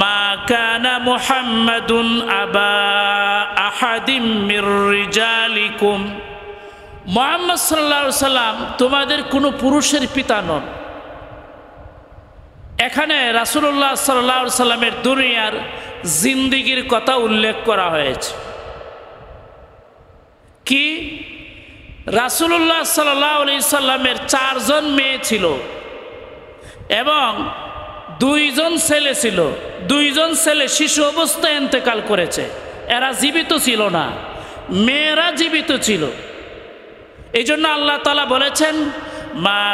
মা কানা মুহাম্মাদুন আবা আহাদিম মির রিজালিকুম, মুহাম্মদ সাল্লাল্লাহু আলাইহি সাল্লাম তোমাদের কোনো পুরুষের পিতা নন। এখানে রাসূলুল্লাহ সাল্লাল্লাহু আলাইহি সাল্লামের দুনিয়ার জিন্দেগির কথা উল্লেখ করা হয়েছে। কি? রাসূলুল্লাহ সাল্লাল্লাহু আলাইহি সাল্লামের 4 জন মেয়ে ছিল এবং 2 জন ছেলে ছিল। 2 জন ছেলে শিশু অবস্থায় ইন্তেকাল করেছে, এরা জীবিত ছিল না, মেয়েরা জীবিত ছিল। এই জন্য আল্লাহ তাআলা বলেছেন মা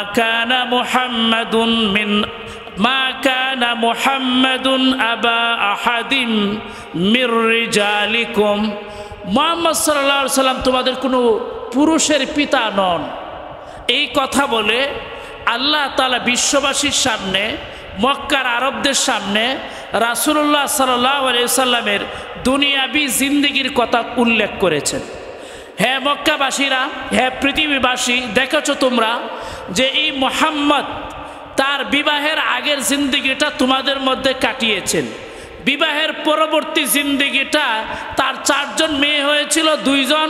কানা মুহাম্মাদুন আবা আহাদিম মির রিজালিকুম, মুহাম্মদ সাল্লাল্লাহু আলাইহি সাল্লাম তোমাদের কোনো পুরুষের পিতা নন। এই কথা বলে আল্লাহ তাআলা বিশ্ববাসীর সামনে, মক্কার আরবদের সামনে রাসূলুল্লাহ সাল্লাল্লাহু আলাইহি সাল্লামের দুনিয়াবি জিন্দেগির কথা উল্লেখ করেছেন। হে মক্কাবাসীরা, হে পৃথিবীবাসী, দেখেছো তোমরা যে এই মুহাম্মদ তার বিবাহের আগের জিন্দেগিটা তোমাদের মধ্যে কাটিয়েছেন। বিবাহের পরবর্তী জিন্দেগিটা তার 4 জন মেয়ে হয়েছিল, 2 জন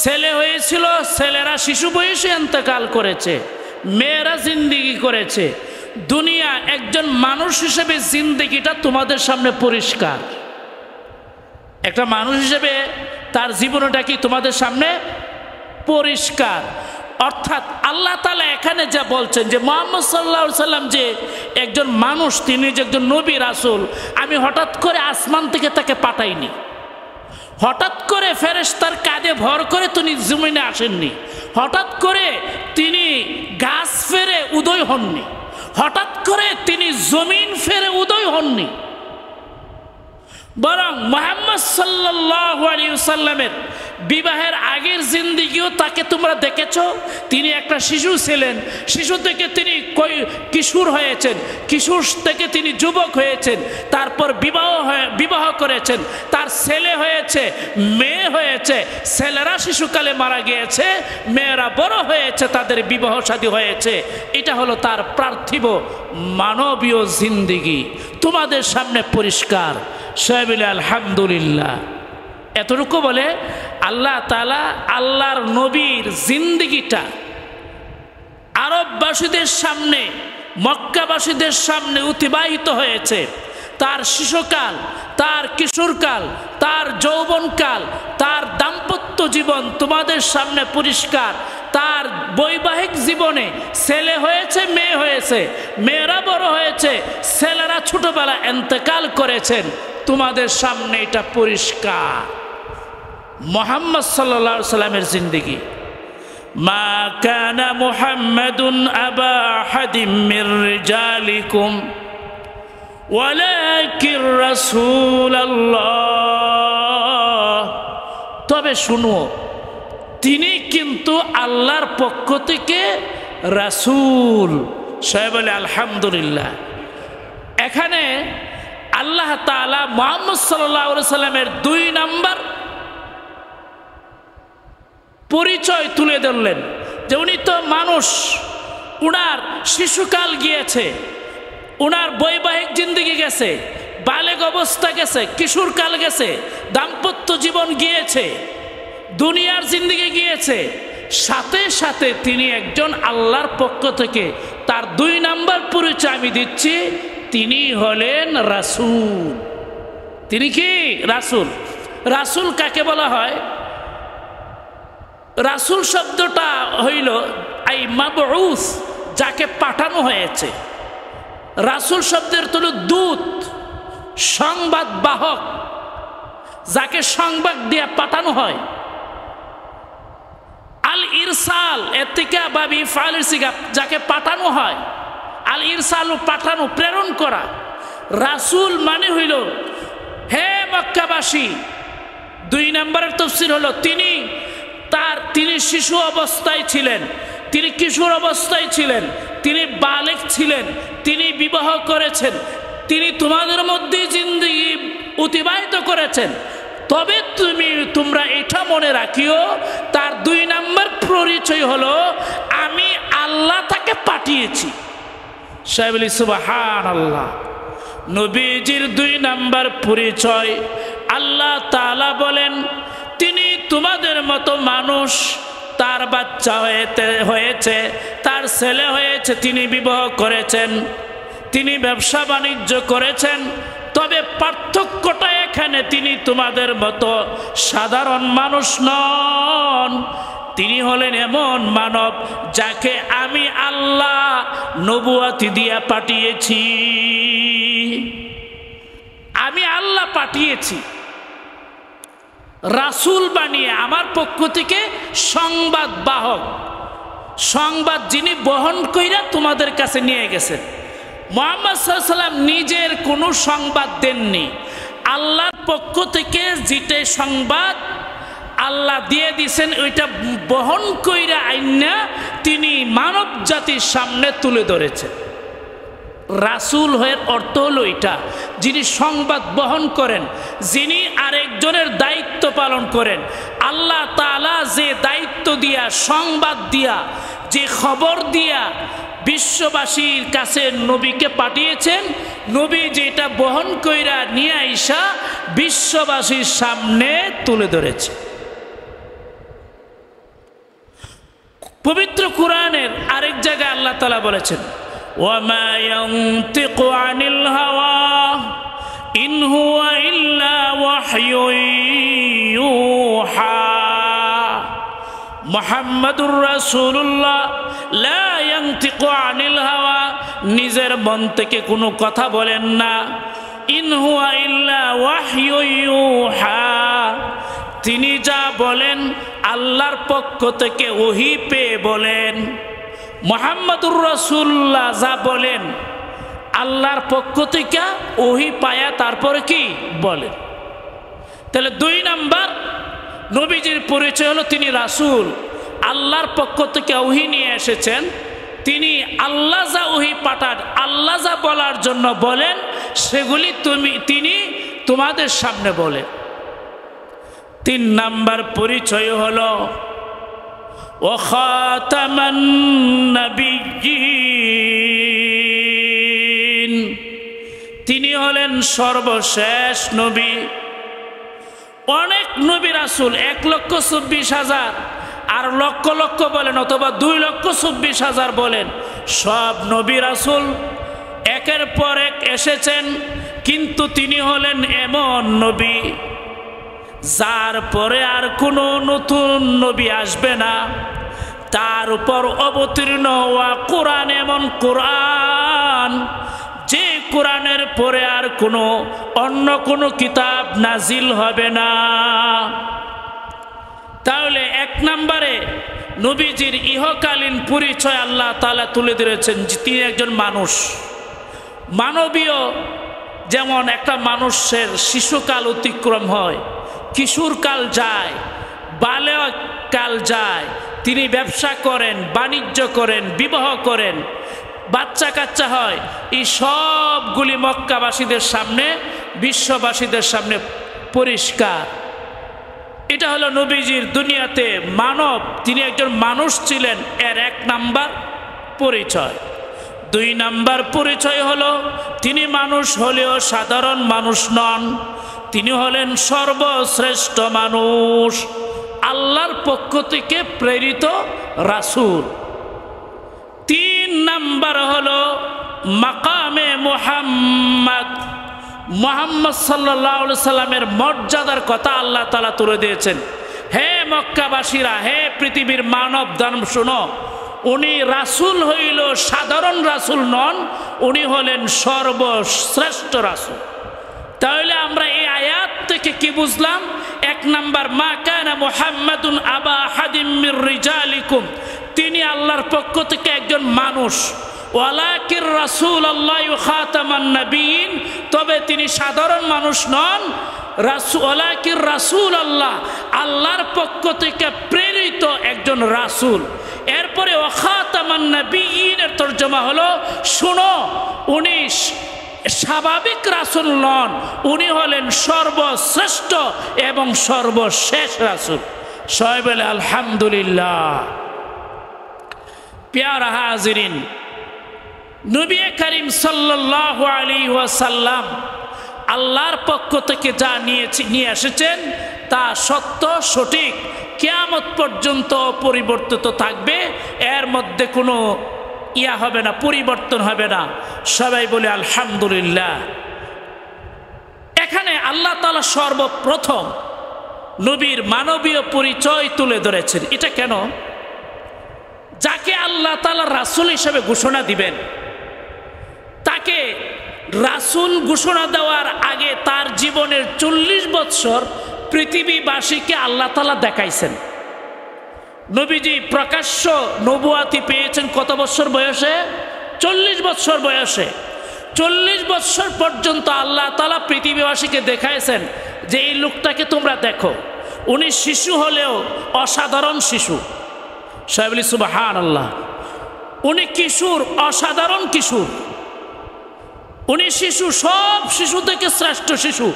ছেলে হয়েছিল। ছেলেরা শিশু বয়সে ইন্তেকাল করেছে, মেয়েরা জিন্দেগি করেছে। দুনিয়া একজন মানুষ হিসেবে জিন্দেগিটা তোমাদের সামনে পরিষ্কার। একটা মানুষ হিসেবে তার জীবনটা কি তোমাদের সামনে পরিষ্কার। অর্থাৎ আল্লাহ তাআলা এখানে যা বলছেন যে মুহাম্মদ সাল্লাল্লাহু আলাইহি সাল্লাম যে একজন মানুষ, তিনি যে একজন নবী রাসূল, আমি হঠাৎ করে আসমান থেকে তাকে পাঠাইনি, হঠাৎ করে ফেরেশতার কাঁধে ভর করে তিনি জমিনে আসেননি, হঠাৎ করে তিনি গাছ ফেরে উদয় হননি, হঠাৎ করে তিনি জমিন ফেরে উদয় হননি। বরং মুহাম্মদ সাল্লাল্লাহু আলাইহি ওয়াসাল্লামের বিবাহের আগের জিন্দেগিও তাকে তোমরা দেখেছো। তিনি একটা শিশু ছিলেন, শিশু থেকে তিনি কিশোর হয়েছেন, কিশোর থেকে তিনি যুবক হয়েছেন, তারপর বিবাহ করেছেন, তার ছেলে হয়েছে, মেয়ে হয়েছে। ছেলেরা শিশুকালে মারা গিয়েছে, মেয়েরা বড় হয়েছে, তাদের বিবাহ শাদী হয়েছে। এটা হলো তার পার্থিব মানবীয় জিন্দেগি, তোমাদের সামনে পরিষ্কার। সবাই আলহামদুলিল্লাহ। এতটুকু বলে আল্লাহ তাআলা আল্লাহর নবীর জিন্দেগিটা আরববাসীদের সামনে, মক্কাবাসীদের সামনে অতিবাহিত হয়েছে। তার শিশুকাল, তার কিশোরকাল, তার যৌবনকাল, তার দাম্পত্য জীবন তোমাদের সামনে পরিষ্কার। তার বৈবাহিক জীবনে ছেলে হয়েছে, মেয়ে হয়েছে, মেয়েরা বড় হয়েছে, ছেলেরা ছোটবেলা ইন্তেকাল করেছেন, তোমাদের সামনে এটা পরিষ্কার। মুহাম্মদ সাল্লাল্লাহু আলাইহি সাল্লামের জিন্দেগি মা কানা মুহাম্মাদুন আবা আহাদিম মির রিজালিকুম ওয়ালাকির রাসূলুল্লাহ, তবে শুনো তিনি কিন্তু আল্লাহর পক্ষ থেকে রাসূল। সবাই বলে আলহামদুলিল্লাহ। এখানে আল্লাহ তাআলা মুহাম্মদ সাল্লাল্লাহু আলাইহি সাল্লামের 2 নাম্বার পরিচয় তুলে ধরলেন যে উনি তো মানুষ, উনার শিশুকাল গিয়েছে, উনার বৈবাহিক জিন্দেগি গেছে, বালেগ অবস্থা গেছে, কিশোরকাল গেছে, দাম্পত্য জীবন গিয়েছে, দুনিয়ার জিন্দেগি গিয়েছে, সাথে সাথে তিনি একজন আল্লাহর পক্ষ থেকে। তার 2 নাম্বার পরিচয় আমি দিচ্ছি, তিনি হলেন রাসূল। তিনি কি রাসূল? রাসূল কাকে বলা হয়? রাসূল শব্দটা হইল আই মাবউস, যাকে পাঠানো হয়েছে। রাসূল শব্দের অর্থ হলো দূত, সংবাদ বাহক, যাকে সংবাদ দিয়ে পাঠানো হয়। আল ইরসাল এতিকা বাবি ফাইলের সিগা, যাকে পাঠানো হয়। আল ইরসাল পাঠানো, প্রেরণ করা। রাসূল মানে হইল হে মক্কাবাসী। 2 নম্বরের তাফসীর হলো তিনি শিশু অবস্থায় ছিলেন, তিনি কিশোর অবস্থায় ছিলেন, তিনি বালেগ ছিলেন, তিনি বিবাহ করেছেন, তিনি তোমাদের মধ্যে জিন্দেগি অতিবাহিত করেছেন। তবে তোমরা এটা মনে রাখিও, তার 2 নম্বর পরিচয় হলো আমি আল্লাহ তাকে পাঠিয়েছি। সাহেব সুবহানাল্লাহ। নবীজির 2 নাম্বার পরিচয়, আল্লাহ তাআলা বলেন তিনি তোমাদের মতো মানুষ, তার বাচ্চা হয়েছে, তার ছেলে হয়েছে, তিনি বিবাহ করেছেন, তিনি ব্যবসা বাণিজ্য করেছেন, তবে পার্থক্যটা এখানে তিনি তোমাদের মতো সাধারণ মানুষ নন। তিনি হলেন এমন মানব যাকে আমি আল্লাহ নবুয়ত দিয়া পাঠিয়েছি। আমি আল্লাহ পাঠিয়েছি রাসূল বানিয়ে, আমার পক্ষ থেকে সংবাদ বাহক, সংবাদ যিনি বহন কইরা তোমাদের কাছে নিয়ে গেছেন। মুহাম্মদ সাল্লাল্লাহু আলাইহি ওয়াসাল্লাম নিজের কোনো সংবাদ দেননি, আল্লাহর পক্ষ থেকে যেটা সংবাদ আল্লাহ দিয়ে দিয়েছেন ওইটা বহন কইরা আইনা তিনি মানব জাতির সামনে তুলে ধরেছেন। রাসূল হওয়ার অর্থ হলো এটা, যিনি সংবাদ বহন করেন, যিনি আরেকজনের দায়িত্ব পালন করেন। আল্লাহ তাআলা যে দায়িত্ব দিয়া, সংবাদ দিয়া, যে খবর দিয়া বিশ্ববাসীর কাছে নবীকে পাঠিয়েছেন, নবী যেটা বহন কইরা নিয়ে আইসা বিশ্ববাসীর সামনে তুলে ধরেছে। পবিত্র কোরআনের আরেক জায়গায় আল্লাহ তাআলা বলেছেন, ওয়ামা ইয়ানতিকু আনিল হাওয়া ইন হুয়া ইল্লা ওয়াহয়ুন ইউহা। মুহাম্মাদুর রাসূলুল্লাহ লা ইয়ানতিকু আনিল হাওয়া, নিজের মন থেকে কোনো কথা বলেন না। ইন হুয়া ইল্লা ওয়াহয়ুন ইউহা, তিনি যা বলেন আল্লাহর পক্ষ থেকে ওহী পেয়ে বলেন। মুহাম্মাদুর রাসূলুল্লাহ যা বলেন আল্লাহর পক্ষ থেকে ওহী পায়া তারপরে কি বলেন। তাহলে 2 নাম্বার নবীজির পরিচয় হলো তিনি রাসূল, আল্লাহর পক্ষ থেকে ওহী নিয়ে এসেছেন। তিনি আল্লাহ যা ওহী পাঠান, আল্লাহ যা বলার জন্য বলেন সেগুলি তিনি তোমাদের সামনে বলেন। 3 নাম্বার পরিচয় হলো ওয়া খাতামান নাবিয়্যিন, তিনি হলেন সর্বশেষ নবী। অনেক নবী রাসূল 1,24,000 আর লক্ষ লক্ষ বলেন অথবা 2,24,000 বলেন, সব নবী রাসূল একের পর এক এসেছেন, কিন্তু তিনি হলেন এমন নবী যার পরে আর কোনো নতুন নবী আসবে না। তার উপর অবতীর্ণ হওয়া কোরআন এমন কোরআন যে কোরআনের পরে আর কোনো অন্য কোনো কিতাব নাজিল হবে না। তাহলে 1 নম্বরে নবীজির ইহকালীন পরিচয় আল্লাহ তাআলা তুলে ধরেছেন যে তিনি একজন মানুষ, মানবীয়। যেমন একটা মানুষের শিশুকাল অতিক্রম হয়, কিশোরকাল যায়, বাল্যকাল যায়, তিনি ব্যবসা করেন, বাণিজ্য করেন, বিবাহ করেন, বাচ্চা কাচ্চা হয়, এই সবগুলি মক্কাবাসীদের সামনে, বিশ্ববাসীদের সামনে পরিষ্কার। এটা হলো নবীজির দুনিয়াতে মানব, তিনি একজন মানুষ ছিলেন, এর 1 নাম্বার পরিচয়। 2 নাম্বার পরিচয় হলো তিনি মানুষ হলেও সাধারণ মানুষ নন, তিনি হলেন সর্বশ্রেষ্ঠ মানুষ, আল্লাহর পক্ষ থেকে প্রেরিত রাসূল। 3 নাম্বার হলো মাকামে মুহাম্মদ, মুহাম্মদ সাল্লাল্লাহু আলাইহি সাল্লামের মর্যাদার কথা আল্লাহ তাআলা তুলে দিয়েছেন। হে মক্কাবাসীরা, হে পৃথিবীর মানব দানব শুনো, উনি রাসূল হইল সাধারণ রাসূল নন, উনি হলেন সর্বশ্রেষ্ঠ রাসূল। তাহলে আমরা এই আয়াত থেকে কি বুঝলাম? 1 নাম্বার, মা কানা মুহাম্মাদুন আবা আহাদিম মির রিজালিকুম, তিনি আল্লাহর পক্ষ থেকে একজন মানুষ। ওয়ালাকির রাসূলুল্লাহ খাতামান নবিয়্যিন, তবে তিনি সাধারণ মানুষ নন, ওয়ালাকির রাসূলুল্লাহ, আল্লাহর পক্ষ থেকে প্রেরিত একজন রাসূল। এরপরে ওয়া খাতামান নবিয়্যিনের তরজমা হলো, শুনো, উনি স্বাভাবিক রাসূল নন, উনি হলেন সর্বশ্রেষ্ঠ এবং সর্বশেষ রাসূল। সবাই বলে আলহামদুলিল্লাহ। প্যারা হাজিরিন, নবী করিম সাল্লাল্লাহু আলাইহি ওয়াসাল্লাম আল্লাহর পক্ষ থেকে যা নিয়ে এসেছেন তা সত্য সঠিক, কিয়ামত পর্যন্ত পরিবর্তিত থাকবে, এর মধ্যে কোনো হবে না, পরিবর্তন হবে না। সবাই বলে আলহামদুলিল্লাহ। এখানে আল্লাহ তাআলা সর্বপ্রথম নবীর মানবীয় পরিচয় তুলে ধরেছেন। এটা কেন? যাকে আল্লাহ তাআলা রাসূল হিসেবে ঘোষণা দিবেন, তাকে রাসূল ঘোষণা দেওয়ার আগে তার জীবনের 40 বছর পৃথিবীবাসীকে আল্লাহ তাআলা দেখাইছেন। নবীজি প্রকাশ্য নবুয়াতি পেয়েছেন কত বছর বয়সে? 40 বছর বয়সে। 40 বছর পর্যন্ত আল্লাহ তাআলা পৃথিবীবাসীকে দেখাইছেন যে এই লোকটাকে তোমরা দেখো, উনি শিশু হলেও অসাধারণ শিশু। সবাই বলি সুবহানাল্লাহ। উনি কিশোর, অসাধারণ কিশোর। উনি শিশু, সব শিশু থেকে শ্রেষ্ঠ শিশু।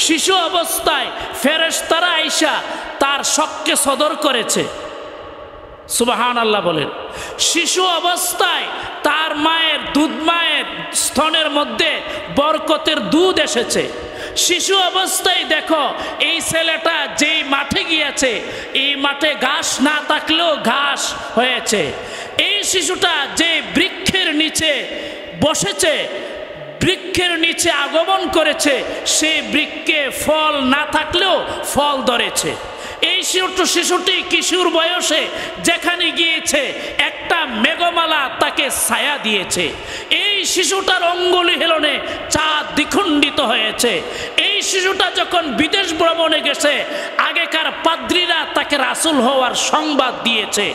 শিশু অবস্থায় ফেরেশতারা আইসা তার শখকে সদর করেছে। সুবহানাল্লাহ বলেন। শিশু অবস্থায় তার মায়ের মায়ের স্তনের মধ্যে বরকতের দুধ এসেছে। শিশু অবস্থায় দেখো এই ছেলেটা যেই মাঠে গিয়েছে, এই মাঠে ঘাস না থাকলেও ঘাস হয়েছে। এই শিশুটা যে বৃক্ষের নিচে বসেছে, বৃক্ষের নিচে আগমন করেছে, সেই বৃক্ষে ফল না থাকলেও ফল ধরেছে। এই শিশুটি কিশোর বয়সে যেখানে গিয়েছে একটা মেঘমালা তাকে ছায়া দিয়েছে। এই শিশুটার অঙ্গুলি হেলনে চাঁদ দ্বিখণ্ডিত হয়েছে। এই শিশুটা যখন বিদেশ ভ্রমণে গেছে, আগেকার পাদ্রীরা তাকে রাসূল হওয়ার সংবাদ দিয়েছে।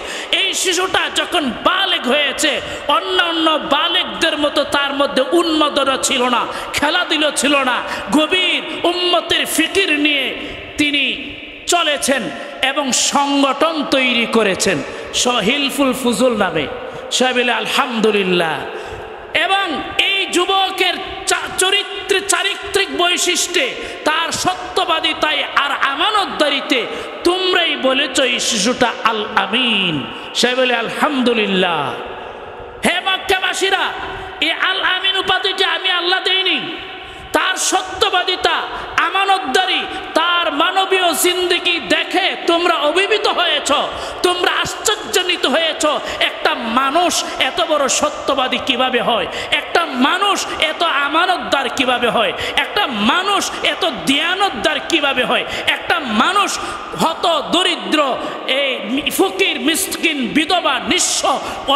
এই শিশুটা যখন বালেগ হয়েছে, অন্যান্য বালেগদের মতো তার মধ্যে উন্মাদনা ছিল না, খেলাধুলা ছিল না, গভীর উম্মতের ফিকির নিয়ে তিনি চলেছেন এবং সংগঠন তৈরি করেছেন হিলফুল ফুজুল নামে। সবাই বলে আলহামদুলিল্লাহ। এবং এই যুবকের চারিত্রিক বৈশিষ্ট্যে, তার সত্যবাদিতায় আর আমানতদারিতে তোমরাই বলেছ এই শিশুটা আল আমিন। সবাই বলে আলহামদুলিল্লাহ। হে মক্কাবাসীরা, এই আল আমিন উপাধিটি আমি আল্লাহ দেইনি। তার সত্যবাদিতা, আমানতদারি, তার মানবীয় জিন্দেগি দেখে তোমরা অভিভূত হয়েছ, তোমরা আশ্চর্যান্বিত হয়েছ। একটা মানুষ এত বড় সত্যবাদী কিভাবে হয়? একটা মানুষ এত আমানতদার কিভাবে হয়? একটা মানুষ এত দিয়ানতদার কিভাবে হয়? একটা মানুষ হত দরিদ্র, এই ফকির, মিসকিন, বিধবা, নিঃস্ব,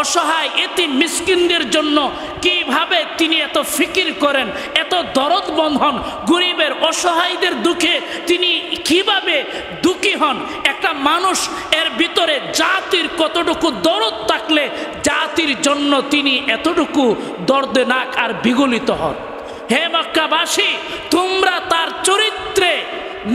অসহায়, এতিম মিসকিনদের জন্য কিভাবে তিনি এত ফিকির করেন, এত দরদ বন্ধন, গরিবের অসহায়দের দুঃখে তিনি কিভাবে দুঃখী হন। একটা মানুষ এর ভিতরে জাতির কতটুকু দরদ থাকলে জাতির জন্য তিনি এতটুকু দর্দনাক আর বিগলিত হন। হে মক্কাবাসী, তোমরা তার চরিত্রে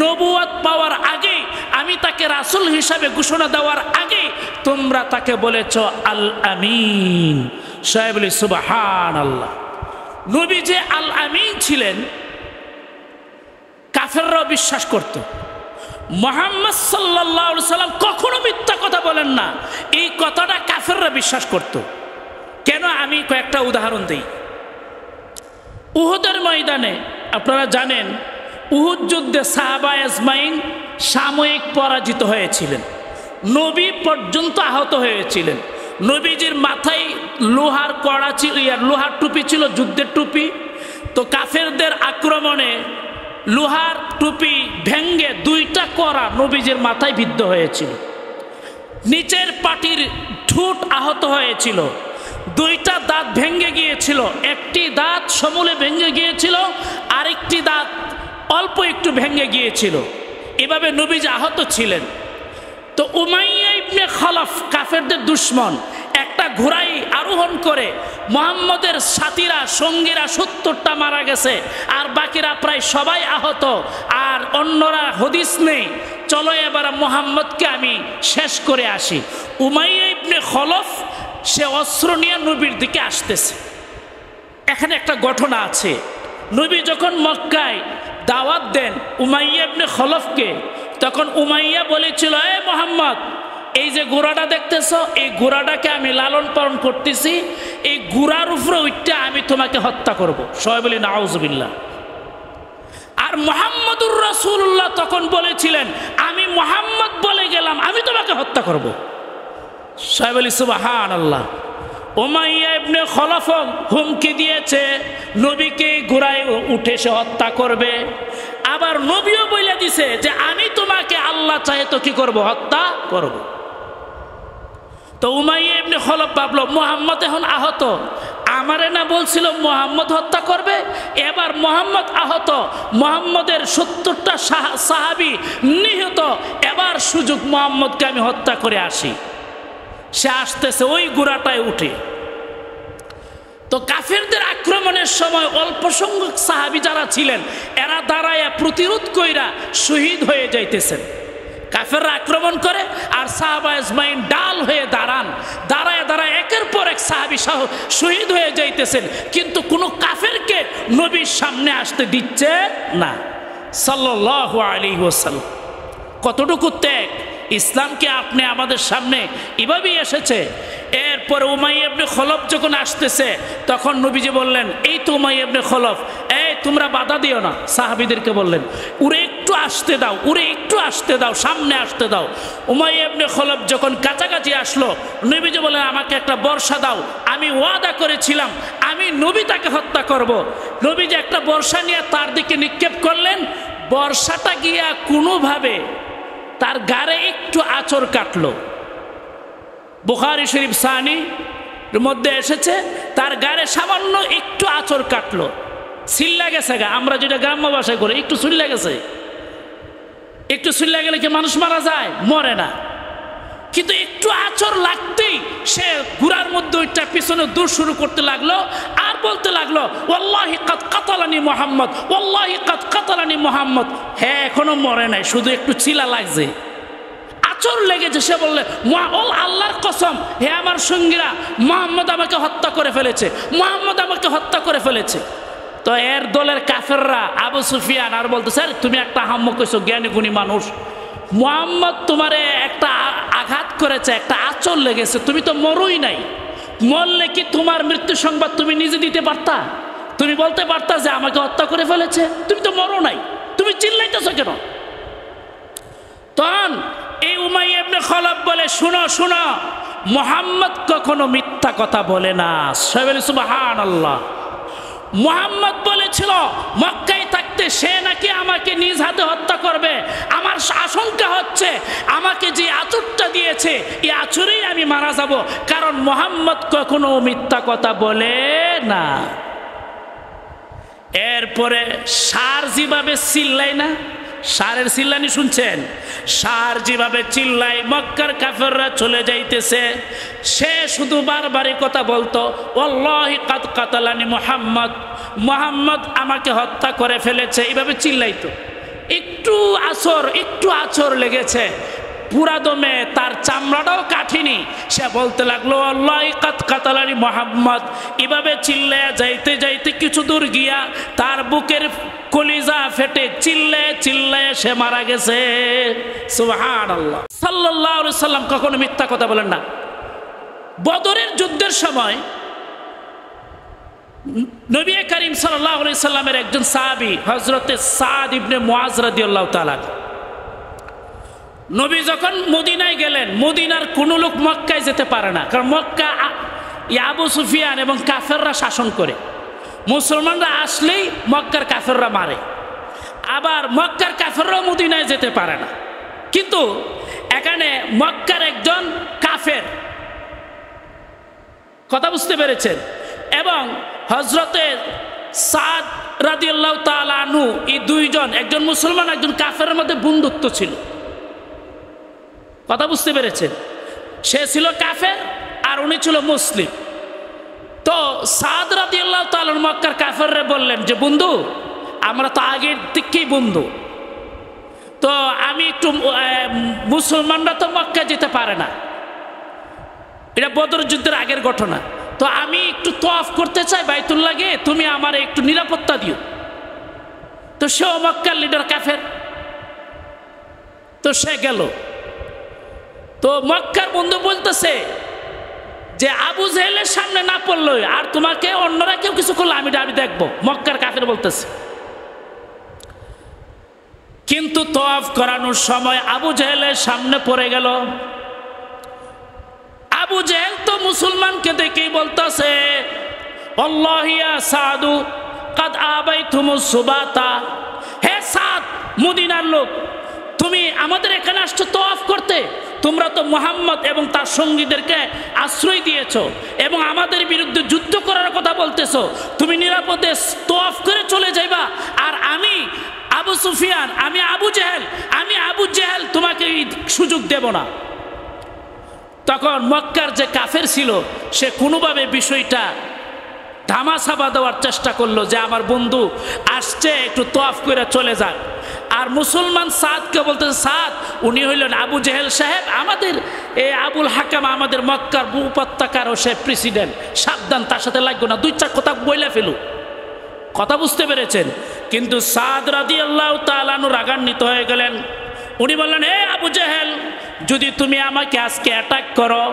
নবুয়ত পাওয়ার আগে, আমি তাকে রাসূল হিসাবে ঘোষণা দেওয়ার আগে তোমরা তাকে বলেছ আল আমিন। সবাই বলি সুবহানাল্লাহ। নবী যে আল আমিন ছিলেন, কাফেররাও বিশ্বাস করত। মুহাম্মদ সাল্লাল্লাহু আলাইহি সাল্লাম কখনো মিথ্যা কথা বলেন না, এই কথাটা কাফেররা বিশ্বাস করত। কেন? আমি কয়েকটা উদাহরণ দিই। উহুদের ময়দানে আপনারা জানেন, উহুদ যুদ্ধে সাহাবা আজমাইন সাময়িক পরাজিত হয়েছিলেন, নবী পর্যন্ত আহত হয়েছিলেন। নবীজির মাথায় লোহার কড়া ছিল, লোহার টুপি ছিল, যুদ্ধের টুপি। তো কাফেরদের আক্রমণে লোহার টুপি ভেঙ্গে দুইটা কড়া নবীজির মাথায় বিদ্ধ হয়েছিল। নিচের পাটির ঠোঁট আহত হয়েছিল, দুইটা দাঁত ভেঙে গিয়েছিল। একটি দাঁত সমূলে ভেঙে গিয়েছিল, আরেকটি দাঁত অল্প একটু ভেঙে গিয়েছিল। এভাবে নবীজি আহত ছিলেন। তো উমাইয়া ইবনে খালাফ, কাফেরদের দুশমন, একটা ঘোড়ায় আরোহণ করে মুহাম্মদের সাথীরা, সঙ্গীরা 70টা মারা গেছে, আর বাকিরা প্রায় সবাই আহত। আর অন্যরা হদিস নেই, চলো এবার মুহাম্মদকে আমি শেষ করে আসি। উমাইয়া ইবনে খালাফ সে অস্ত্র নিয়ে নবীর দিকে আসতেছে। এখানে একটা ঘটনা আছে। নবী যখন মক্কায় দাওয়াত দেন উমাইয়া ইবনে খালাফকে, তখন উমাইয়া বলেছিল, এ মুহাম্মদ, এই যে ঘোড়াটা দেখতেছো, এই ঘোড়াটাকে আমি লালন পালন করতেছি, এই ঘোড়ার উপরে উঠতে আমি তোমাকে হত্যা করব। সবাই বলি নাউজুবিল্লাহ। আর মুহাম্মদুর রাসূলুল্লাহ তখন বলেছিলেন, আমি মুহাম্মদ বলে গেলাম, আমি তোমাকে হত্যা করব। সবাই বলি সুবহানাল্লাহ। উমাইয়া ইবনে খলফ হুমকি দিয়েছে নবীকে ঘোড়ায় উঠে সে হত্যা করবে। আবার নবীও বলে দিছে যে আমি তোমাকে আল্লাহ চাহে তো কি করব, হত্যা করব। তো উমাইয়া ইবনে খলফ ভাবলো মুহাম্মদ এখন আহত, আমারে না বলছিল মুহাম্মদ হত্যা করবে, এবার মুহাম্মদ আহত, মুহাম্মদের 70টা সাহাবী নিহত, এবার সুযোগ মুহাম্মদকে আমি হত্যা করে আসি। সে আসতেছে ওই ঘোড়াটায় উঠে। তো কাফেরদের আক্রমণের সময় অল্প সংখ্যক সাহাবী যারা ছিলেন এরা দাঁড়ায়া প্রতিরোধ কইরা শহীদ হয়ে যাইতেছেন। কাফেররা আক্রমণ করে আর সাহাবা আজমাইন ডাল হয়ে দাঁড়ায় একের পর এক সাহাবী শহীদ হয়ে যাইতেছেন, কিন্তু কোনো কাফেরকে নবীর সামনে আসতে দিচ্ছে না সাল্লাল্লাহু আলাইহি ওয়াসাল্লাম। কতটুকু ত্যাগ! ইসলামকে আপনি আমাদের সামনে এভাবেই এসেছে। এরপরে উমাইয়া ইবনে খলফ যখন আসতেছে তখন নবীজি বললেন, এই তো উমাইয়া ইবনে খলফ, এই তোমরা বাধা দিও না। সাহাবীদেরকে বললেন, ওরে একটু আসতে দাও, ওরে একটু আসতে দাও, সামনে আসতে দাও। উমাইয়া ইবনে খলফ যখন কাছাকাছি আসলো নবীজি বললেন, আমাকে একটা বর্ষা দাও, আমি ওয়াদা করেছিলাম আমি নবী তাকে হত্যা করব। নবীজি একটা বর্ষা নিয়ে তার দিকে নিক্ষেপ করলেন, বর্ষাটা গিয়া কোনোভাবে তার গায়ে একটু আঁচড় কাটলো। বুখারী শরীফ সানির মধ্যে এসেছে তার গায়ে সামান্য একটু আঁচড় কাটলো, সিল্লা গেছে গা, আমরা যেটা গ্রাম্য ভাষায় করি একটু সিল্লা গেছে। একটু সিল্লা গেলে কি মানুষ মারা যায়? মরে না, কিন্তু একটু আঁচড় লাগতেই সে ঘোড়ার মধ্যে ওইটা পিছনে দূর শুরু করতে লাগলো আর বলতে লাগলো, ওয়াল্লাহি কাদ কাতালানি মুহাম্মদ, ওয়াল্লাহি কাদ কাতালানি মুহাম্মদ। হ্যাঁ, এখনো মরে নাই, শুধু একটু চিলা লাগছে, আঁচড় লেগেছে। সে বললে, আল্লাহর কসম, হে আমার সঙ্গীরা, মুহাম্মদ আমাকে হত্যা করে ফেলেছে, মুহাম্মদ আমাকে হত্যা করে ফেলেছে। তো এর দলের কাফেররা আবু সুফিয়ান আর বলতেছে, তুমি একটা হাম্মক কইছো, জ্ঞানী গুণী মানুষ, মুহাম্মদ তোমারে একটা আঘাত করেছে, একটা আঁচড় লেগেছে, তুমি তো মরই নাই, মরলে কি তোমার মৃত্যু সংবাদ তুমি নিজে দিতে পারতা? তুমি বলতে পারতা যে আমাকে হত্যা করে ফেলেছে? তুমি তো মরো নাই, তুমি চিল্লাইতেছো কেন? তখন এই উমাইয়া ইবনে খলফ বলে, শুনো শুনো, মুহাম্মদ কখনো মিথ্যা কথা বলে না। সুবহানাল্লাহ। মুহাম্মদ বলেছিল মক্কায় থাকতে সে নাকি আমাকে নিজ হাতে হত্যা করবে, আমার আশঙ্কা হচ্ছে আমাকে যে আঁচড়টা দিয়েছে এই আঁচড়েই আমি মারা যাব, কারণ মুহাম্মদ কখনো মিথ্যা কথা বলে না। এরপরে ষাঁড় যেভাবে চিল্লায় না, ষাঁড়ের চিল্লানি শুনছেন? ষাঁড় যেভাবে চিল্লায়, মক্কার কাফেররা চলে যাইতেছে, সে শুধু বারবারই কথা বলতো, ওয়াল্লাহি কাদ কাতালানি মুহাম্মদ, মুহাম্মদ আমাকে হত্যা করে ফেলেছে, এইভাবে চিল্লাইতো। একটু আঁচড় লেগেছে, পুরা দমে তার চামড়াটাও কাঠিনি, সে বলতে লাগলো, আল্লাহি কাদ কাতালানি মুহাম্মদ। এভাবে চিল্লায়া যাইতে যাইতে কিছু দূর গিয়া তার বুকের কলিজা ফেটে চিল্লায় সে মারা গেছে। সুবহানাল্লাহ। সাল্লাল্লাহু আলাইহি সাল্লাম কখনো মিথ্যা কথা বলেন না। বদরের যুদ্ধের সময় নবী করিম সাল্লাল্লাহু আলাইহি সাল্লামের একজন সাহাবী হযরতে সাদ ইবনে মুআজ রাদিয়াল্লাহু তাআলা, নবী যখন মদিনায় গেলেন, মদিনার কোনো লোক মক্কায় যেতে পারে না, কারণ মক্কা আবু সুফিয়ান এবং কাফেররা শাসন করে। মুসলমানরা আসলেই মক্কার কাফেররা মারে, আবার মক্কার কাফেররাও মদিনায় যেতে পারে না। কিন্তু এখানে মক্কার একজন কাফের, কথা বুঝতে পেরেছেন, এবং হযরতে সাদ রাদিয়াল্লাহু তাআলা আনহু, এই দুইজন, একজন মুসলমান একজন কাফেরের মধ্যে বন্ধুত্ব ছিল। কথা বুঝতে পেরেছেন? সে ছিল কাফের আর উনি ছিল মুসলিম। তো সাদ রাদিয়াল্লাহু তাআলা মক্কার কাফেররা বললেন যে, বন্ধু, আমরা তো আগের থেকেই বন্ধু, তো আমি একটু, মুসলমানরা তো মক্কা যেতে পারে না, এটা বদর যুদ্ধের আগের ঘটনা, তো আমি একটু তওয়াফ করতে চাই বাইতুল্লাহ গিয়ে, তুমি আমার একটু নিরাপত্তা দিও। তো সেও মক্কার লিডার কাফের, তো সে গেল। তো মক্কার বন্ধু বলতেছে যে আবু জেহেলের সামনে না পড়লো আর তোমাকে অন্যরা কেউ কিছু করলো আমি দেখবো, মক্কার কাফের বলতেছে। কিন্তু তওয়াফ করানোর সময় আবু জেহেলের সামনে পড়ে গেল। আবু জেহেল তো মুসলমানকে দেখেই বলতেছে আল্লাহি ইয়া সাদু কাদ আবাইতুমুস সুবাতা, হে সাদ মদিনার লোক, তুমি আমাদের এখানে আসছো তওয়াফ করতে, তোমরা তো মুহাম্মদ এবং তার সঙ্গীদেরকে আশ্রয় দিয়েছো এবং আমাদের বিরুদ্ধে যুদ্ধ করার কথা বলতেছো, তুমি নিরাপদে তওয়াফ করে চলে যাইবা, আর আমি আবু সুফিয়ান, আমি আবু জেহেল তোমাকে এই সুযোগ দেব না। তখন মক্কার যে কাফের ছিল সে কোনোভাবে বিষয়টা ধামাচাপা দেওয়ার চেষ্টা করলো যে আমার বন্ধু আসছে, একটু তওয়াফ করে চলে যাক। আর মুসলমান সাদকে বলতেছে, সাদ উনি হইলেন আবু জেহেল সাহেব, আমাদের এই আবুল হাকাম আমাদের মক্কার উপত্যকারও সে প্রেসিডেন্ট, সাবধান তার সাথে লাগবে না, 2-4 কথা বইলা ফেলু। কথা বুঝতে পেরেছেন? কিন্তু সাদ রাদিয়াল্লাহু তাআলা আনহু রাগান্বিত হয়ে গেলেন। উনি বললেন, হে আবু জেহেল, যদি তুমি আমাকে আজকে অ্যাটাক করো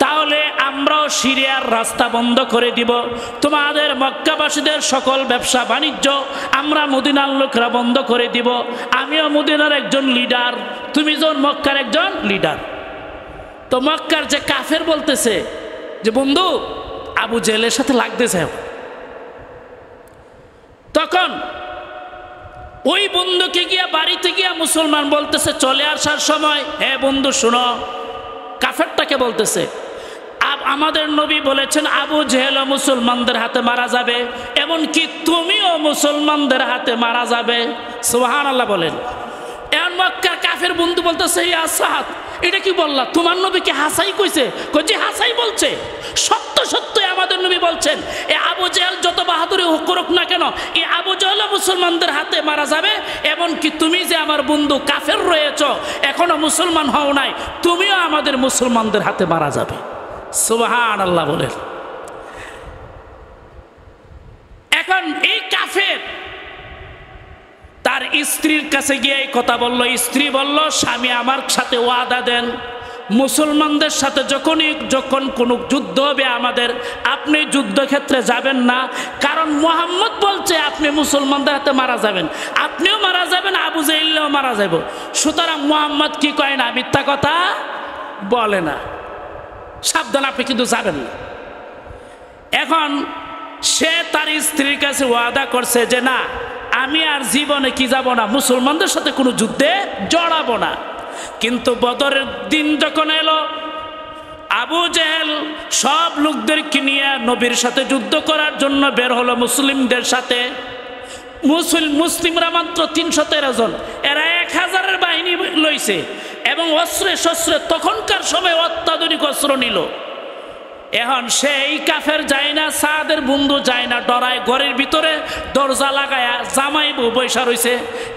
তাহলে আমরাও সিরিয়ার রাস্তা বন্ধ করে দিব, তোমাদের মক্কাবাসীদের সকল ব্যবসা বাণিজ্য আমরা মদিনার লোকরা বন্ধ করে দিব, আমিও মদিনার একজন লিডার, তুমি যখন মক্কার একজন লিডার। তো মক্কার যে কাফের বলতেছে যে বন্ধু আবু জেহেলের সাথে লাগতেছে। তখন ওই বন্ধুকে গিয়া বাড়িতে গিয়া মুসলমান বলতেছে চলে আসার সময়, হে বন্ধু শোনো, কাফেরটাকে বলতেছে আমাদের নবী বলেছেন আবু জেহেল মুসলমানদের হাতে মারা যাবে, এমনকি তুমিও মুসলমানদের হাতে মারা যাবে। সুবহানাল্লাহ বলেন। এখন মক্কার কাফের বন্ধু বলতেছে, ইয়া সাদ এটা কি বললা, তোমার নবীকে হাসাই কইছে? যে হাসাই বলছে, সত্য সত্যই আমাদের নবী বলছেন এ আবু জেহেল যত বাহাদুরি করুক না কেন, এই আবু জেহেল মুসলমানদের হাতে মারা যাবে, এমনকি তুমি যে আমার বন্ধু কাফের রয়েছ, এখনো মুসলমান হও নাই, তুমিও আমাদের মুসলমানদের হাতে মারা যাবে। সুবহানাল্লাহ বলেন। এখন এই কাফের তার স্ত্রীর কাছে গিয়ে এই কথা বলল। স্ত্রী বলল, স্বামী আমার সাথে ওয়াদা দেন, মুসলমানদের সাথে যখন কোনো যুদ্ধ হবে আমাদের, আপনি যুদ্ধক্ষেত্রে যাবেন না, কারণ মুহাম্মদ বলছে আপনি মুসলমানদের হাতে মারা যাবেন, আপনিও মারা যাবেন, আবু জেহেলও মারা যাব। সুতরাং মুহাম্মদ কি কয় না, মিথ্যা কথা বলে না, সাবধান, আপনি কিন্তু যাবেন না। এখন সে তার স্ত্রীর কাছে ওয়াদা করছে যে না, আমি আর জীবনে কি যাব না, মুসলমানদের সাথে কোনো যুদ্ধে জড়াবো না। কিন্তু বদরের দিন যখন এলো, আবু জেহেল সব লোকদেরকে নিয়ে নবীর সাথে যুদ্ধ করার জন্য বের হলো মুসলিমদের সাথে। মুসলিমরা মাত্র 313 জন, এরা 1000-এর বাহিনী লইছে এবং অস্ত্রে শস্ত্রে তখনকার সময় অত্যাধুনিক অস্ত্র নিল। এখন সেই কাফের যায় না, সাদের বন্ধু যায় না, ডরায় ঘরের ভিতরে দরজা লাগায়া জামাই বউ বৈশা রয়েছে,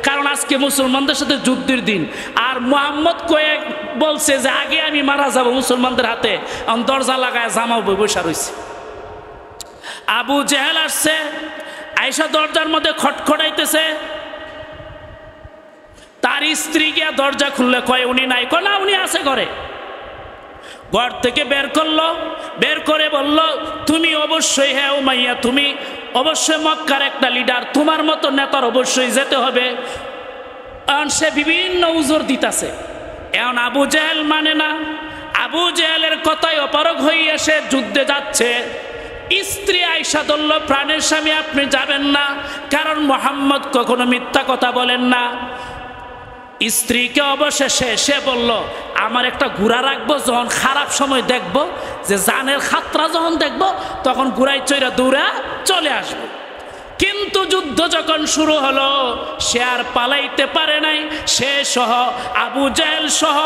কারণ আজকে মুসলমানদের সাথে যুদ্ধের দিন। আর মুহাম্মদ কয়েক বলছে যে আগে আমি মারা যাব মুসলমানদের হাতে, দরজা লাগায়া জামাই বউ বৈশা রয়েছে। আবু জেহেল আসছে, আয়েশা দরজার মধ্যে খটখটাইতেছে। তার স্ত্রী গিয়া দরজা খুললে কয় উনি নাই, কয় না উনি আছে ঘরে। ঘর থেকে বের করলো, বের করে বলল, তুমি অবশ্যই, হ্যাঁ উমাইয়া তুমি অবশ্যই মক্কার একটা লিডার, তোমার মতো নেতার অবশ্যই যেতে হবে। এখন সে বিভিন্ন উজর দিতেছে। এখন আবু জেহেল মানে না, আবু জেহেলের কথায় অপারগ হইয়া সে যুদ্ধে যাচ্ছে। স্ত্রী আয়েশা বলল, প্রাণের স্বামী আপনি যাবেন না, কারণ মুহাম্মদ কখনো মিথ্যা কথা বলেন না। স্ত্রীকে অবশেষে সে বলল, আমার একটা ঘোড়া রাখবো, যখন খারাপ সময় দেখব, যে জানের খাতরা যখন দেখব, তখন ঘোড়ায় চড়ে দৌড়া চলে আসবো। কিন্তু যুদ্ধ যখন শুরু হলো, সে আর পালাইতে পারে নাই। সে সহ আবু জেহেল সহ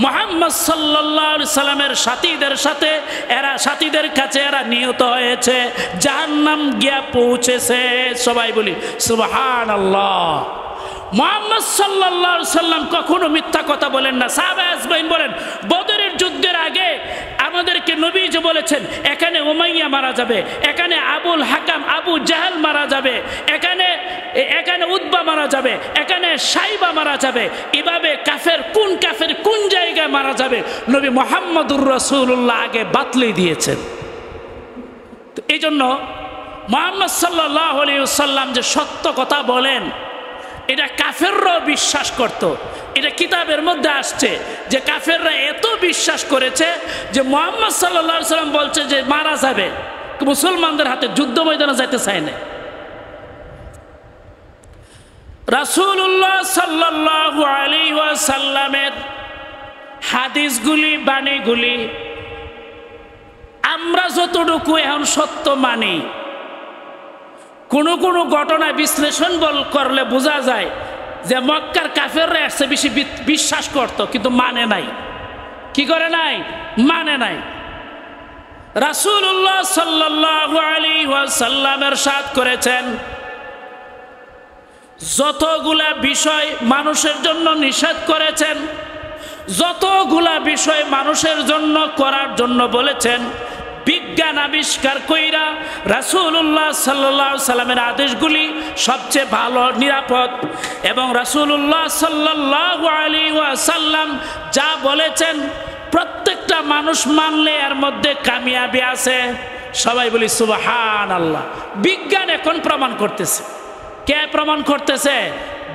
মুহাম্মদ সাল্লাল্লাহু আলাইহি সাল্লামের সাথীদের কাছে এরা নিহত হয়েছে, জাহান্নাম গিয়া পৌঁছেছে। সবাই বলি সুবহানাল্লাহ। মুহাম্মদ সাল্লাল্লাহু আলাইহি সাল্লাম কখনো মিথ্যা কথা বলেন না। সাহাবা আজমাইন বলেন, বদরের যুদ্ধের আগে আবু আমাদেরকে নবীজি বলেছেন এখানে উমাইয়া মারা যাবে, এখানে আবুল হাকাম আবু জাহাল মারা যাবে, এখানে উতবা মারা যাবে, এখানে সাইবা মারা যাবে। এভাবে কাফের কোন জায়গায় মারা যাবে নবী মুহাম্মদুর রাসূলুল্লাহ আগে বাতলে দিয়েছেন। এই জন্য মুহাম্মদ সাল্লাল্লাহু আলাইহি ওয়াসাল্লাম যে সত্য কথা বলেন এটা কাফেররাও বিশ্বাস করত। এটা কিতাবের মধ্যে আসছে যে কাফেররা এত বিশ্বাস করেছে যে মুহাম্মদ সাল্লাল্লাহু আলাইহি ওয়াসাল্লাম বলছে যে মারা যাবে, মুসলমানদের হাতে যুদ্ধ ময়দানে যাইতে চায় না। রাসূলুল্লাহ সাল্লাল্লাহু আলাইহি ওয়াসাল্লামের হাদিসগুলি বাণীগুলি আমরা যতটুকু এখন সত্য মানি, কোনো কোনো ঘটনা বিশ্লেষণ করলে বোঝা যায় যে মক্কার কাফেররা এসে বেশি বিশ্বাস করত কিন্তু মানে নাই। কি করে নাই? মানে নাই। রাসূলুল্লাহ সাল্লাল্লাহু আলাইহি ওয়াসাল্লাম ইরশাদ করেছেন যতগুলা বিষয় মানুষের জন্য নিষেধ করেছেন, যতগুলা বিষয় মানুষের জন্য করার জন্য বলেছেন, বিজ্ঞান আবিষ্কার কইরা রাসূলুল্লাহ সাল্লাল্লাহু আলাইহি সাল্লামের আদেশগুলি সবচেয়ে ভালো নিরাপদ। এবং রাসূলুল্লাহ সাল্লাল্লাহু আলাইহি ওয়াসাল্লাম যা বলেছেন প্রত্যেকটা মানুষ মানলে এর মধ্যে কামিয়াবি আছে। সবাই বলি সুবহানাল্লাহ। বিজ্ঞান এখন প্রমাণ করতেছে। কে প্রমাণ করতেছে?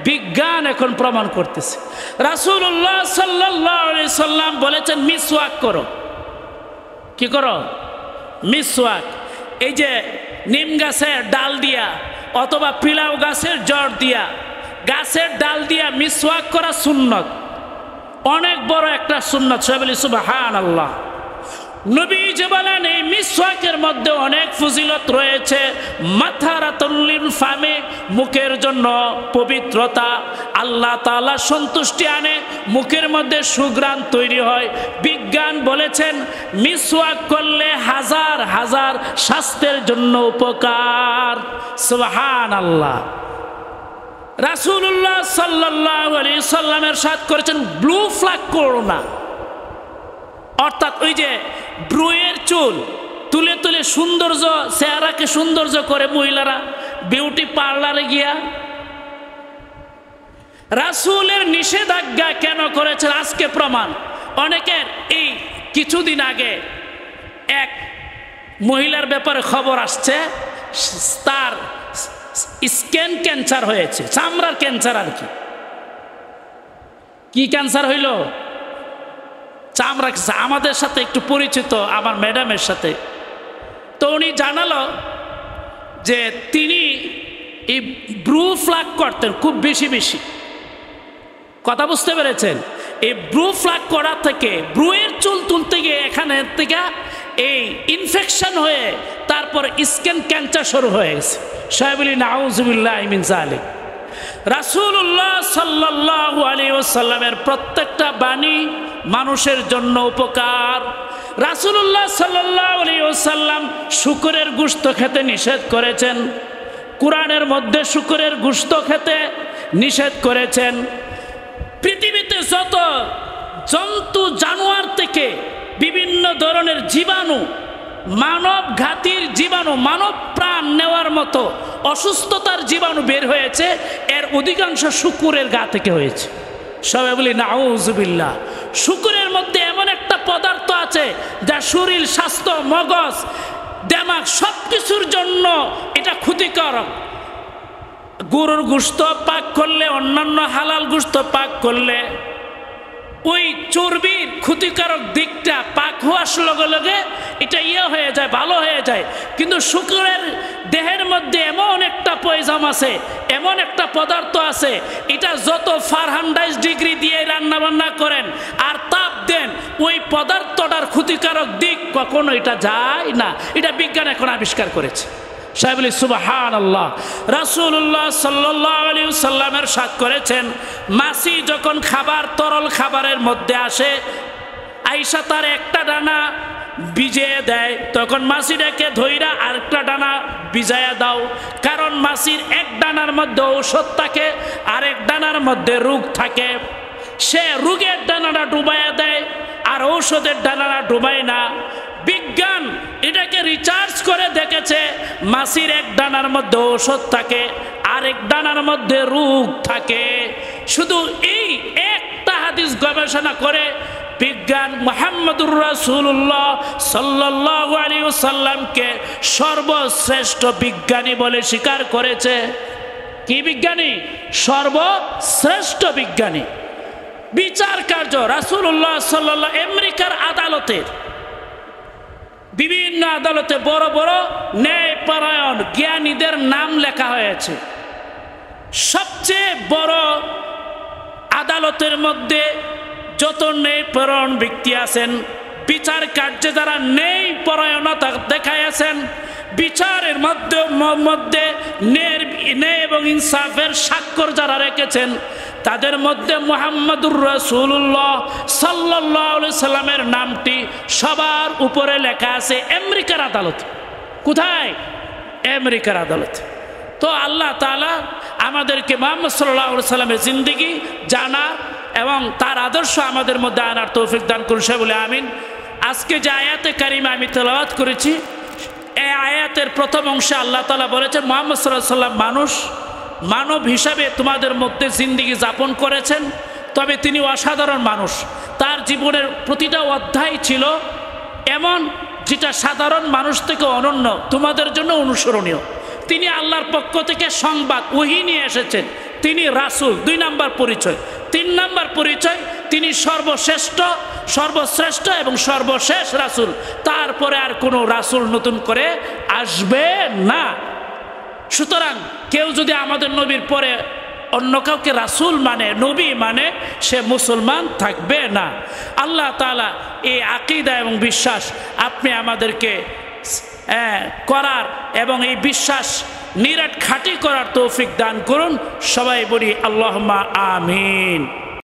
বিজ্ঞান এখন প্রমাণ করতেছে। রাসূলুল্লাহ সাল্লাল্লাহু আলাইহি সাল্লাম বলেছেন মিসওয়াক করো। কি করো? মিসওয়াক। এই যে নিম গাছের ডাল দিয়া অথবা পিলাও গাছের জড় দিয়া গাছের ডাল দিয়া মিসওয়াক করা সুন্নত, অনেক বড় একটা সুন্নত। সবাই বলি সুবহানাল্লাহ। নবীজি বলেন এই মিসওয়াকের মধ্যে অনেক ফজিলত রয়েছে। মাথারাতুল লিল ফামে, মুখের জন্য পবিত্রতা, আল্লাহ তাআলা সন্তুষ্টি আনে, মুখের মধ্যে সুঘ্রাণ তৈরি হয়। বিজ্ঞান বলেছেন মিসওয়াক করলে হাজার হাজার স্বাস্থ্যের জন্য উপকার। সুবহানাল্লাহ। রাসূলুল্লাহ সাল্লাল্লাহু আলাইহি সাল্লাম ইরশাদ করেছেন ব্লু ফ্ল্যাগ করো না। অর্থাৎ ওই যে ব্রুয়ের চুল তুলে তুলে সৌন্দর্য, চেহারাকে সৌন্দর্য করে মহিলারা বিউটি পার্লারে গিয়া, রাসূলের নিষেধাজ্ঞা কেন করেছেন আজকে প্রমাণ। অনেকের এই কিছুদিন আগে এক মহিলার ব্যাপারে খবর আসছে, তার স্কিন ক্যান্সার হয়েছে, চামড়ার ক্যান্সার। আর কি ক্যান্সার হইল? চামড়া। আমাদের সাথে একটু পরিচিত আমার ম্যাডামের সাথে, তো উনি জানালো যে তিনি এই ব্রু ফ্লাগ করতেন খুব বেশি বেশি। কথা বুঝতে পেরেছেন? এই ব্রু ফ্লাগ করা থেকে, ব্রুয়ের চুল তুলতে গিয়ে এখানে থেকে এই ইনফেকশন হয়ে তারপর স্কিন ক্যান্সার শুরু হয়ে গেছে। সবাই বলি নাউযুবিল্লাহি মিন যালিক। রাসূলুল্লাহ সাল্লাল্লাহু আলাইহি ওয়াসাল্লামের প্রত্যেকটা বাণী মানুষের জন্য উপকার। রাসূলুল্লাহ সাল্লাল্লাহু আলাইহি ওয়াসাল্লাম শুকরের গোশত খেতে নিষেধ করেছেন। কোরআনের মধ্যে শুকরের গোশত খেতে নিষেধ করেছেন। পৃথিবীতে যত জন্তু জানোয়ার থেকে বিভিন্ন ধরনের জীবাণু, মানব ঘাতীর জীবাণু, মানব প্রাণ নেওয়ার মতো অসুস্থতার জীবাণু বের হয়েছে, এর অধিকাংশ শুকরের গা থেকে হয়েছে। সবাই বলি নাউযুবিল্লাহ। শুকরের মধ্যে এমন একটা পদার্থ আছে যা শরীর, স্বাস্থ্য, মগজ, দিমাগ সব কিছুর জন্য এটা ক্ষতিকারক। গরুর গোশত পাক করলে, অন্যান্য হালাল গোশত পাক করলে ওই চর্বির ক্ষতিকারক দিকটা পাক হওয়ার লগে লগে এটা হয়ে যায়, ভালো হয়ে যায়। কিন্তু শুকরের দেহের মধ্যে এমন একটা পয়জাম আছে, এমন একটা পদার্থ আছে, এটা যত 400 ডিগ্রি দিয়ে রান্না বান্না করেন আর তাপ দেন, ওই পদার্থটার ক্ষতিকারক দিক কখনো এটা যায় না। এটা বিজ্ঞান এখন আবিষ্কার করেছে। সাহেব বলি সুবহানাল্লাহ। রাসূলুল্লাহ সাল্লাল্লাহু আলাইহি ওয়াসাল্লাম ইরশাদ করেছেন মাছি যখন খাবার, তরল খাবারের মধ্যে আসে, আয়েশা তার একটা ডানা ভিজিয়ে দেয়, তখন মাছিটাকে ধইরা আরেকটা ডানা ভিজায়া দাও। কারণ মাছির এক ডানার মধ্যে ঔষধ থাকে, আরেক ডানার মধ্যে রোগ থাকে। সে রোগের ডানাটা ডুবাইয়া দেয়, আর ঔষধের ডানা ডুবায় না। বিজ্ঞান এটাকে রিসার্চ করে দেখেছে মাছির এক ডানার মধ্যে ঔষধ থাকে, আরেক ডানার মধ্যে রোগ থাকে। শুধু এই একটা হাদিস গবেষণা করে বিজ্ঞান মুহাম্মদুর রাসূলুল্লাহ সাল্লাল্লাহু আলাইহি ওয়াসাল্লামকে সর্বশ্রেষ্ঠ বিজ্ঞানী বলে স্বীকার করেছে। কি বিজ্ঞানী? সর্বশ্রেষ্ঠ বিজ্ঞানী। বিচার কার্য রাসূলুল্লাহ সাল্লাল্লাহু আমেরিকার আদালতের বিভিন্ন আদালতে বড় বড় ন্যায়পরায়ণ জ্ঞানীদের নাম লেখা হয়েছে। সবচেয়ে বড় আদালতের মধ্যে যত ন্যায়পরায়ণ ব্যক্তি আছেন, বিচার কার্যে যারা ন্যায়পরায়ণতা দেখাইয়াছেন, বিচারের মধ্যে ন্যায় এবং ইনসাফের স্বাক্ষর যারা রেখেছেন, তাদের মধ্যে মুহাম্মদুর রাসূলুল্লাহ সাল্লাল্লাহু আলাইহি সাল্লামের নামটি সবার উপরে লেখা আছে আমেরিকার আদালতে। কোথায়? আমেরিকার আদালতে। তো আল্লাহ তাআলা আমাদেরকে মুহাম্মদ সাল্লাল্লাহু আলাইহি সাল্লামের জিন্দেগি জানার এবং তার আদর্শ আমাদের মধ্যে আনার তৌফিক দান করুন, সে বলে আমিন। আজকে যে আয়াতে কারিমা আমি তেলাওয়াত করেছি, এই আয়াতের প্রথম অংশে আল্লাহ তাআলা বলেছেন মুহাম্মদ সাল্লাল্লাহু আলাইহি সাল্লাম মানব হিসাবে তোমাদের মধ্যে জিন্দেগি যাপন করেছেন, তবে তিনি অসাধারণ মানুষ। তার জীবনের প্রতিটা অধ্যায় ছিল এমন যেটা সাধারণ মানুষ থেকে অনন্য, তোমাদের জন্য অনুসরণীয়। তিনি আল্লাহর পক্ষ থেকে সংবাদ ওহী নিয়ে এসেছেন। তিনি রাসূল, 2 নাম্বার পরিচয়। 3 নাম্বার পরিচয়, তিনি সর্বশ্রেষ্ঠ এবং সর্বশেষ রাসূল। তারপরে আর কোনো রাসূল নতুন করে আসবে না। সুতরাং কেউ যদি আমাদের নবীর পরে অন্য কাউকে রাসূল মানে, নবী মানে, সে মুসলমান থাকবে না। আল্লাহ তাআলা এই আকীদা এবং বিশ্বাস আপনি আমাদেরকে করার এবং এই বিশ্বাস নিরাট খাঁটি করার তৌফিক দান করুন। সবাই বলি আল্লাহুম্মা আমিন।